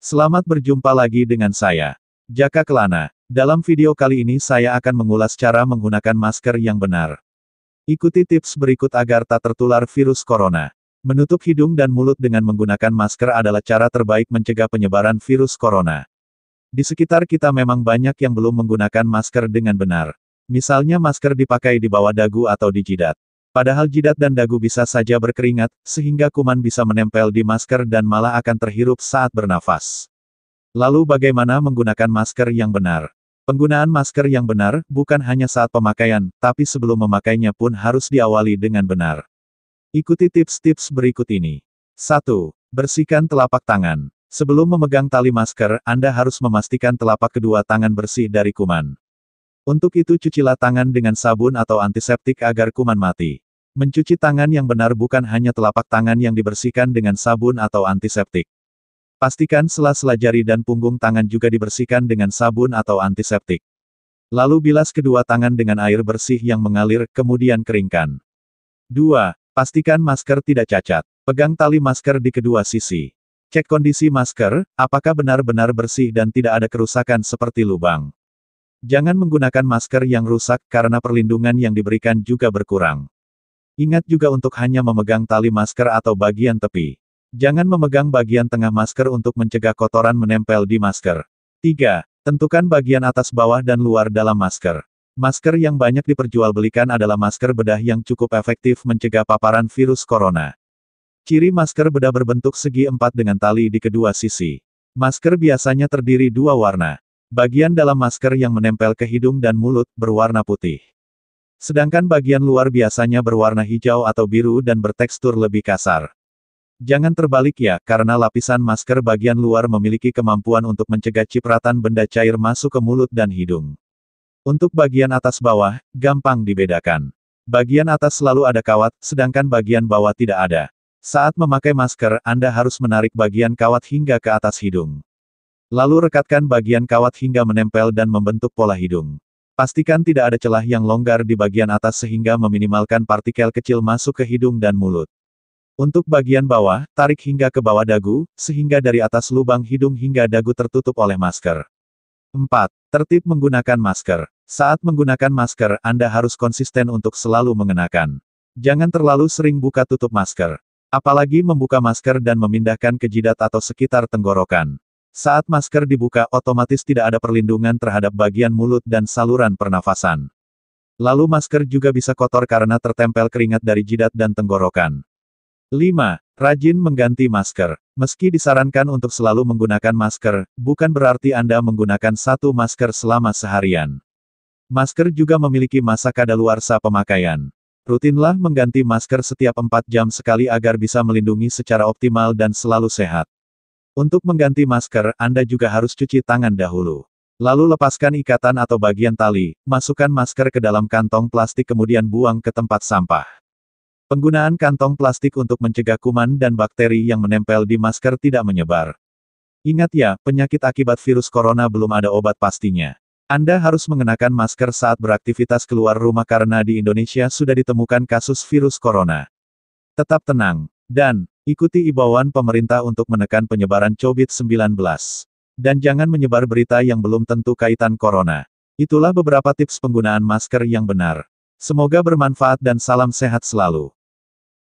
Selamat berjumpa lagi dengan saya, Jaka Kelana. Dalam video kali ini saya akan mengulas cara menggunakan masker yang benar. Ikuti tips berikut agar tak tertular virus corona. Menutup hidung dan mulut dengan menggunakan masker adalah cara terbaik mencegah penyebaran virus corona. Di sekitar kita memang banyak yang belum menggunakan masker dengan benar. Misalnya masker dipakai di bawah dagu atau di jidat. Padahal jidat dan dagu bisa saja berkeringat, sehingga kuman bisa menempel di masker dan malah akan terhirup saat bernafas. Lalu bagaimana menggunakan masker yang benar? Penggunaan masker yang benar, bukan hanya saat pemakaian, tapi sebelum memakainya pun harus diawali dengan benar. Ikuti tips-tips berikut ini. 1. Bersihkan telapak tangan. Sebelum memegang tali masker, Anda harus memastikan telapak kedua tangan bersih dari kuman. Untuk itu cucilah tangan dengan sabun atau antiseptik agar kuman mati. Mencuci tangan yang benar bukan hanya telapak tangan yang dibersihkan dengan sabun atau antiseptik. Pastikan sela-sela jari dan punggung tangan juga dibersihkan dengan sabun atau antiseptik. Lalu bilas kedua tangan dengan air bersih yang mengalir, kemudian keringkan. 2. Pastikan masker tidak cacat. Pegang tali masker di kedua sisi. Cek kondisi masker, apakah benar-benar bersih dan tidak ada kerusakan seperti lubang. Jangan menggunakan masker yang rusak karena perlindungan yang diberikan juga berkurang. Ingat juga untuk hanya memegang tali masker atau bagian tepi. Jangan memegang bagian tengah masker untuk mencegah kotoran menempel di masker. 3. Tentukan bagian atas bawah dan luar dalam masker. Masker yang banyak diperjualbelikan adalah masker bedah yang cukup efektif mencegah paparan virus corona. Ciri masker bedah berbentuk segi empat dengan tali di kedua sisi. Masker biasanya terdiri dua warna. Bagian dalam masker yang menempel ke hidung dan mulut berwarna putih. Sedangkan bagian luar biasanya berwarna hijau atau biru dan bertekstur lebih kasar. Jangan terbalik ya, karena lapisan masker bagian luar memiliki kemampuan untuk mencegah cipratan benda cair masuk ke mulut dan hidung. Untuk bagian atas bawah, gampang dibedakan. Bagian atas selalu ada kawat, sedangkan bagian bawah tidak ada. Saat memakai masker, Anda harus menarik bagian kawat hingga ke atas hidung. Lalu rekatkan bagian kawat hingga menempel dan membentuk pola hidung. Pastikan tidak ada celah yang longgar di bagian atas sehingga meminimalkan partikel kecil masuk ke hidung dan mulut. Untuk bagian bawah, tarik hingga ke bawah dagu, sehingga dari atas lubang hidung hingga dagu tertutup oleh masker. 4. Tertib menggunakan masker. Saat menggunakan masker, Anda harus konsisten untuk selalu mengenakan. Jangan terlalu sering buka tutup masker. Apalagi membuka masker dan memindahkan ke jidat atau sekitar tenggorokan. Saat masker dibuka, otomatis tidak ada perlindungan terhadap bagian mulut dan saluran pernafasan. Lalu masker juga bisa kotor karena tertempel keringat dari jidat dan tenggorokan. 5. Rajin mengganti masker. Meski disarankan untuk selalu menggunakan masker, bukan berarti Anda menggunakan satu masker selama seharian. Masker juga memiliki masa kadaluarsa pemakaian. Rutinlah mengganti masker setiap 4 jam sekali agar bisa melindungi secara optimal dan selalu sehat. Untuk mengganti masker, Anda juga harus cuci tangan dahulu. Lalu lepaskan ikatan atau bagian tali, masukkan masker ke dalam kantong plastik kemudian buang ke tempat sampah. Penggunaan kantong plastik untuk mencegah kuman dan bakteri yang menempel di masker tidak menyebar. Ingat ya, penyakit akibat virus corona belum ada obat pastinya. Anda harus mengenakan masker saat beraktivitas keluar rumah karena di Indonesia sudah ditemukan kasus virus corona. Tetap tenang, dan ikuti imbauan pemerintah untuk menekan penyebaran COVID-19. Dan jangan menyebar berita yang belum tentu kaitan corona. Itulah beberapa tips penggunaan masker yang benar. Semoga bermanfaat dan salam sehat selalu.